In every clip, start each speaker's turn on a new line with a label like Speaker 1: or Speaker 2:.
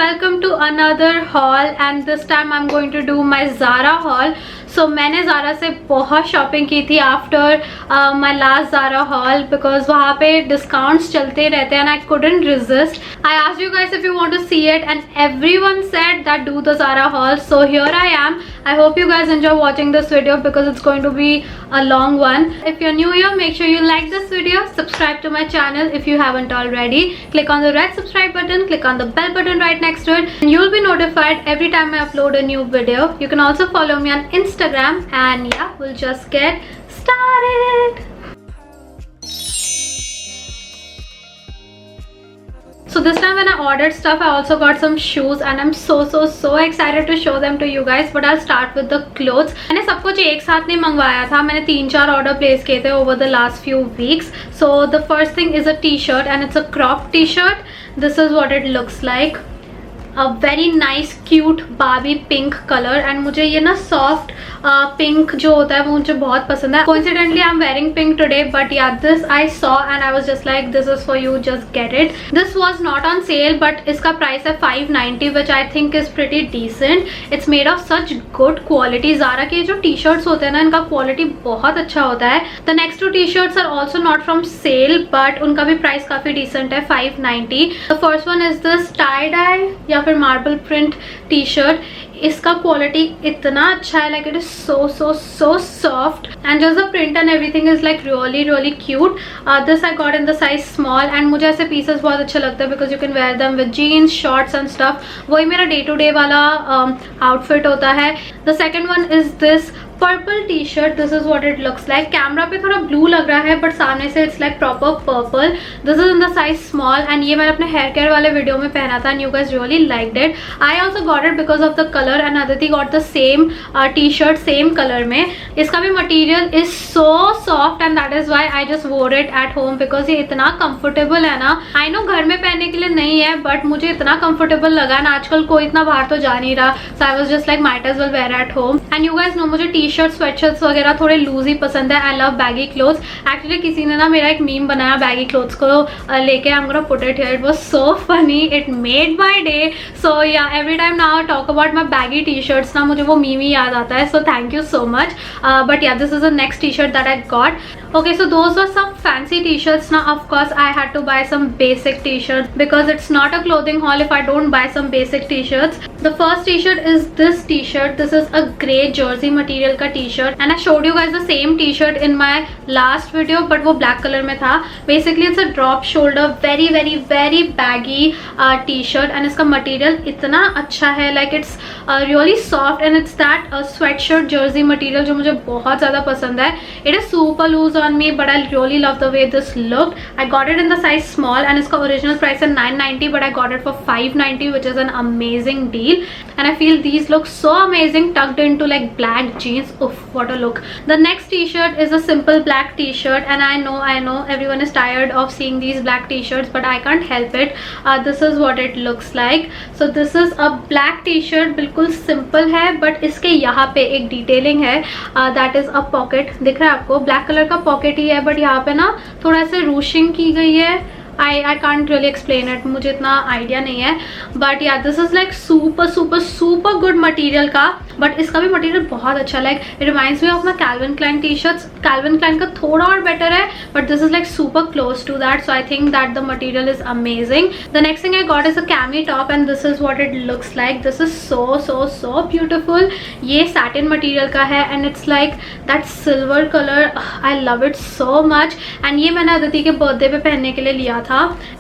Speaker 1: welcome to another haul and this time I'm going to do my ZARA haul. So मैंने ZARA से बहुत shopping की थी after my last ZARA haul because वहाँ पे discounts चलते रहते हैं and I couldn't resist. I asked you guys if you want to see it and everyone said that do the ZARA haul. So here I am. I hope you guys enjoy watching this video because it's going to be a long one. If you're new here, make sure you like this video, subscribe to my channel if you haven't already. Click on the red subscribe button, click on the bell button right next to it and you'll be notified every time I upload a new video. You can also follow me on Instagram and yeah, we'll just get started. So this time when I ordered stuff, I also got some shoes and I'm so excited to show them to you guys. But I'll start with the clothes. मैंने सब कुछ एक साथ नहीं मंगवाया था, मैंने 3-4 order place किए थे over the last few weeks. So the first thing is a t-shirt and it's a cropped t-shirt. This is what it looks like. A very nice cute Barbie pink color and मुझे ये ना soft pink जो होता है वो मुझे बहुत पसंद है. Coincidentally I'm wearing pink today but yeah, this I saw and I was just like this is for you, just get it. This was not on sale but इसका price है $590 which I think is pretty decent. It's made of such good quality. ZARA के जो t-shirts होते हैं ना इनका quality बहुत अच्छा होता है. The next two t-shirts are also not from sale but उनका भी price काफी decent है, $590. The first one is this tie dye या फिर मार्बल प्रिंट टी शर्ट. इसका क्वालिटी इतना अच्छा है, like it is so soft and just the print and everything is like really cute. This I got in the size small and मुझे ऐसे pieces बहुत अच्छे लगते हैं because you can wear them with jeans shorts and stuff. वही मेरा day to day वाला outfit होता है. The second one is this purple T shirt. This is what it looks like. Camera पे थोड़ा ब्लू लग रहा है बट सामने से it's like proper purple. This is in the size small and ये मैंने अपने हेयर केयर वाले वीडियो में पहना था and you guys really liked it. I also got it because of the colour and Aditi got the same T shirt same colour में. इसका भी material is so soft and that is why I just wore it at home because ये इतना comfortable है ना. I know घर में पहनने के लिए नहीं है बट मुझे इतना कंफर्टेबल लगा ना. आजकल कोई इतना बाहर तो जा नहीं रहा so I was just like might as well wear at home. And you guys know मुझे टी शर्ट स्वेटशर्ट्स वगैरह थोड़े लूज ही पसंद है. I love baggy clothes. Actually किसी ने ना मेरा एक मीम बनाया बैगी क्लोथ्स को लेके. I am gonna put it here. It was so funny. It made my day. So yeah every time now I talk about my baggy T shirts ना मुझे वो मीम ही याद आता है. So thank you so much. But yeah this is the next T shirt that I got. Okay, so those were some fancy t-shirts. Now of course I had to buy some basic t-shirts because it's not a clothing haul if I don't buy some basic t-shirts. The first t-shirt is this t-shirt. This is a grey jersey material का t-shirt and I showed you guys the same t-shirt in my last video but वो black color में था. Basically it's a drop shoulder very baggy t-shirt and इसका material इतना अच्छा है, like it's really soft and it's that sweatshirt jersey material जो मुझे बहुत ज़्यादा पसंद है. It is super loose on me but I really love the way this looked. I got it in the size small and its original price is $990 but I got it for $590 which is an amazing deal and I feel these look so amazing tucked into like black jeans. Oof, what a look. The next t-shirt is a simple black t-shirt and I know everyone is tired of seeing these black t-shirts but I can't help it. This is what it looks like. So this is a black t-shirt. बिल्कुल simple है but इसके यहाँ पे एक detailing है. That is a pocket. दिख रहा है आपको? ब्लैक कलर का पॉकेट ही है बट यहाँ पे ना थोड़ा सा रूशिंग की गई है. I can't really explain it. मुझे इतना आइडिया नहीं है but yeah this is like super good material का. बट इसका भी मटेरियल बहुत अच्छा, like it reminds me of my Calvin Klein T shirts. Calvin Klein का थोड़ा और बेटर है but this is like super close to that. So I think that the material is amazing. The next thing I got is a cami top and this is what it looks like. This is so beautiful. ये satin material का है and it's like that silver colour. I love it so much and ये मैंने अदिति के birthday पे पहनने के लिए लिया था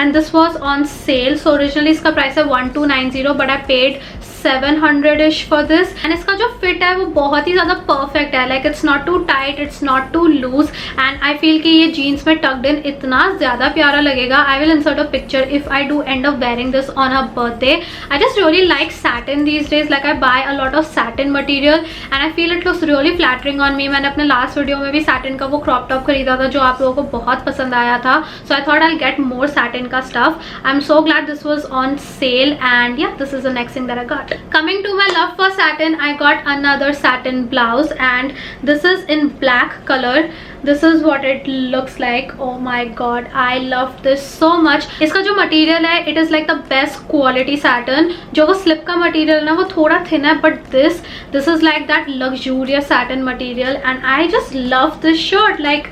Speaker 1: and this was on sale. So originally इसका प्राइस है 1290 but I paid 700ish for this and इसका जो फिट है वो बहुत ही ज़्यादा परफेक्ट है. Like it's not too tight, it's not too loose and I feel कि ये जीन्स में टक्ड इन इतना ज़्यादा प्यारा लगेगा. I will insert a picture if I do end up wearing this on a birthday. I just really like satin these days. Like I buy a lot of satin material and I feel it looks really flattering on me. मैंने अपने last video में भी satin का वो crop top खरीदा था जो आप लोगों को बहुत पसंद आया था. So I thought I get more satin का stuff. I am so glad this was on sale and yeah this is the next thing that I got. Coming to my love for satin, I got another satin blouse and this is in black color. This is what it looks like. Oh my god, I love this so much. इसका जो material है, it is like the best quality satin. जो वो slip का material ना, वो थोड़ा thin है, but this is like that luxurious satin material and I just love this shirt. Like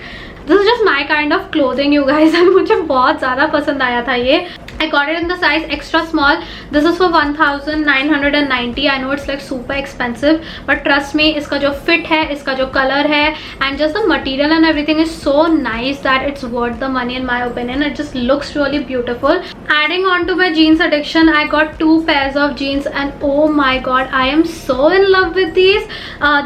Speaker 1: this is just my kind of clothing, you guys. and मुझे बहुत ज़्यादा पसंद आया था ये. I got it in the size extra small. This is for 1990. I know it's like super expensive, but trust me, इसका जो fit है, इसका जो color है, and just the material and everything is so nice that it's worth the money in my opinion. It just looks really beautiful. Adding on to my jeans addiction, I got 2 pairs of jeans and oh my god, I am so in love with these.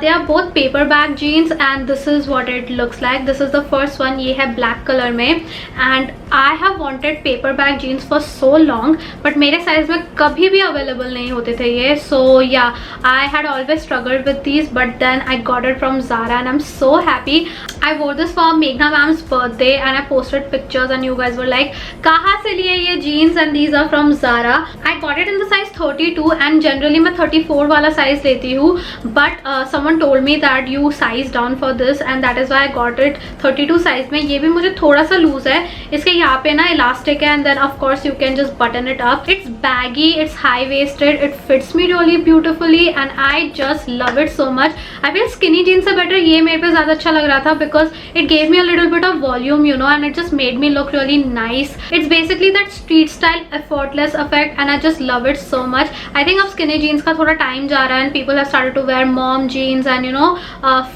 Speaker 1: They are both paper bag jeans and this is what it looks like. This is the first one. ये है black color में and I have wanted paper bag jeans for so long, but मेरे size में कभी भी available नहीं होते थे ये. So yeah, I had always struggled with these, but then I got it from ZARA and I'm so happy. I wore this for Meghna ma'am's birthday and I posted pictures and you guys were like, कहाँ से लिए ये jeans? And these are from ZARA. I got it in the size 32 and generally मैं 34 वाला size लेती हूँ, but someone told me that you size down for this and that is why I got it 32 size में. ये भी मुझे थोड़ा सा loose है. इसके यहाँ पे ना elastic है and then of course you can just button it up. It's baggy, it's high waisted, it fits me really beautifully and I just love it so much. I feel skinny jeans से better ये मेरे पे ज़्यादा अच्छा लग रहा था because it gave me a little bit of volume, you know, and it just made me look really nice. It's basically that street style effortless effect and I just love it so much. I think अब skinny jeans का थोड़ा time जा रहा है and people have started to wear mom jeans and you know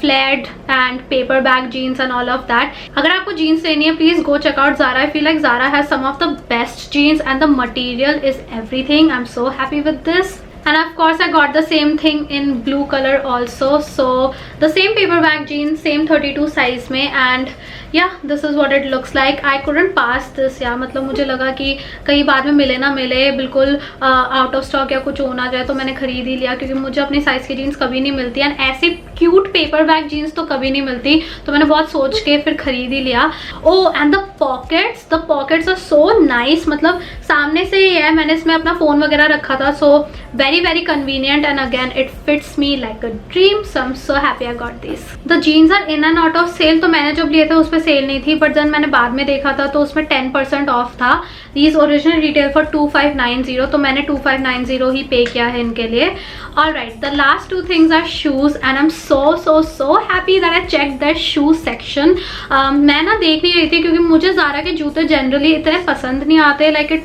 Speaker 1: flared and paper bag jeans and all of that. अगर आपको jeans लेनी है, please go check out ZARA. I feel like ZARA has some of the best jeans and the material is everything. I'm so happy with this. And of course I got the same thing in blue color also. So the same paper bag jeans, same 32 size में and yeah, this is what it looks like. I couldn't pass this यार, मतलब मुझे लगा कि कहीं बाद में मिले ना मिले, बिल्कुल आउट ऑफ स्टॉक या कुछ हो ना जाए, तो मैंने खरीद ही लिया क्योंकि मुझे अपनी साइज़ की जीन्स कभी नहीं मिलती एंड ऐसे क्यूट पेपर बैग जीन्स तो कभी नहीं मिलती, तो मैंने बहुत सोच के फिर खरीद ही लिया. Oh and the pockets are so nice. मतलब सामने से ही है, मैंने इसमें अपना फ़ोन वगैरह रखा था, सो very convenient and again it fits me like a dream. So I'm so happy I got these. The jeans are in and out of sale. तो मैंने जब लिए थे उस पर सेल नहीं थी, but then मैंने बाद में देखा था तो उसमें 10% ऑफ था. These original retail for 2590, तो मैंने 2590 ही पे किया है इनके लिए. Alright, the last two things are shoes and I'm so happy that I checked their shoe section. मैं ना देख नहीं रही थी क्योंकि मुझे ZARA के जूते generally इतने पसंद नहीं आते. Like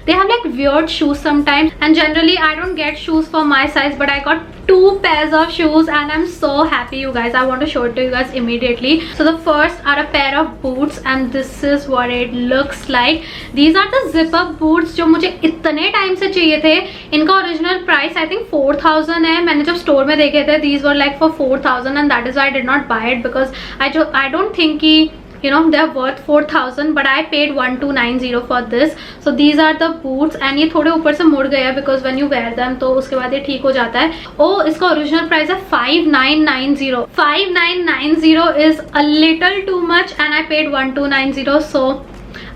Speaker 1: they have like weird shoes sometimes and generally I don't get shoes for my size, but I got 2 pairs of shoes and I'm so happy, you guys. I want to show it to you guys immediately. So the first are a pair of boots and this is what it looks like. These are the zip up boots जो मुझे इतने time से चाहिए थे. इनका original price I think 4000 है. मैंने जब स्टोर में देखे थे these were like for 4000 and that is why I did not buy it because I don't think कि you know they are worth 4000, but I paid 1290 for this. So these are the boots and ये थोड़े ऊपर से मुड़ गया because when you wear them तो उसके बाद ये ठीक हो जाता है. Oh, इसका ओरिजिनल प्राइस है 5990. 5990 is a little too much and I paid 1290, so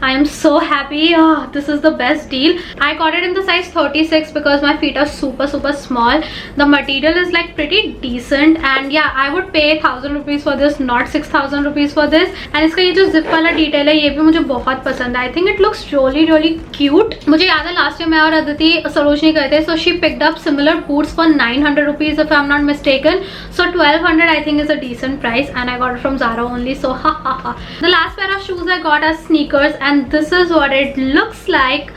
Speaker 1: I am so happy. Oh, this is the best deal. I got it in the size 36 because my feet are super small. The material is like pretty decent and yeah, I would pay 1000 rupees for this, not 6000 rupees for this. And इसका ये जो zip वाला detail है ये भी मुझे बहुत पसंद है. I think it looks really cute. मुझे याद है last year मैं और अदिति सरोजनी गए थे, so she picked up similar boots for 900 rupees if I'm not mistaken. So 1200 I think is a decent price and I got it from ZARA only. So ha. The last pair of shoes I got are sneakers and this is what it looks like.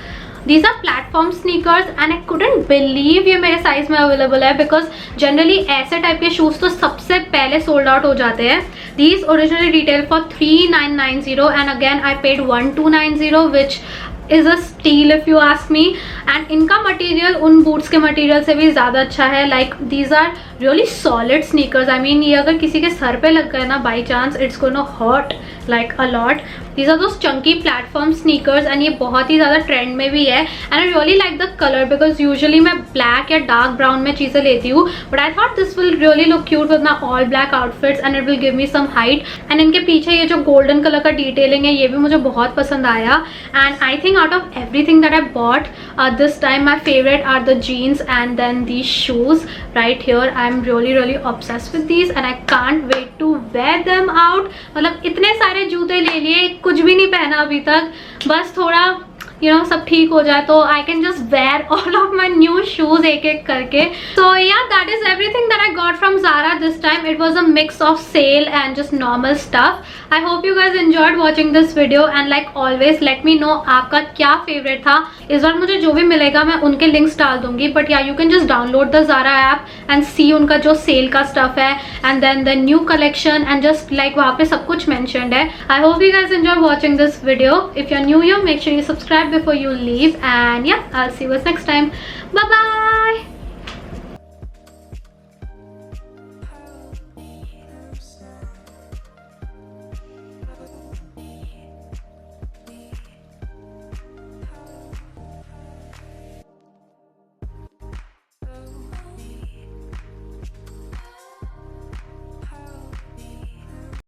Speaker 1: These are platform sneakers and I couldn't believe ये मेरे size में available है because generally ऐसे type के shoes तो सबसे पहले sold out हो जाते हैं. These originally retail for 3990 and again I paid 1290 which is a steal if you ask me. And इनका मटेरियल उन बूट्स के मटेरियल से भी ज़्यादा अच्छा है. Like these are really solid sneakers. I mean ये अगर किसी के सर पे लग गए ना by chance it's gonna hurt like a lot. These are those chunky platform sneakers and ये बहुत ही ज़्यादा ट्रेंड में भी है. And I really like the color because usually मैं black या dark brown में चीज़ें लेती हूँ, but I thought this will really look cute with my all black outfits and it will give me some height. And इनके पीछे ये जो golden color का detailing है ये भी मुझे बहुत पसंद आया. And I think out of everything that I bought this time. My favorite are the jeans and then these shoes right here. I'm really obsessed with these and I can't wait to wear them out. मतलब इतने सारे जूते ले लिए, कुछ भी नहीं पहना अभी तक, बस थोड़ा सब ठीक हो जाए तो I can just wear all of my new shoes एक एक करके. So yeah that is everything that I got from Zara this time. It was a mix of sale and just normal stuff. I hope you guys enjoyed watching this video and like always let me know आपका क्या favourite था. इस बार मुझे जो भी मिलेगा मैं उनके लिंक्स डाल दूंगी, but yeah you can just download the Zara app and see उनका जो सेल का स्टफ है and then the new collection and just like वहाँ पे सब कुछ मेंशन्ड है. I hope you guys enjoy watching this video. If you are new here, make sure you subscribe before you leave, and yeah, I'll see you guys next time. Bye bye.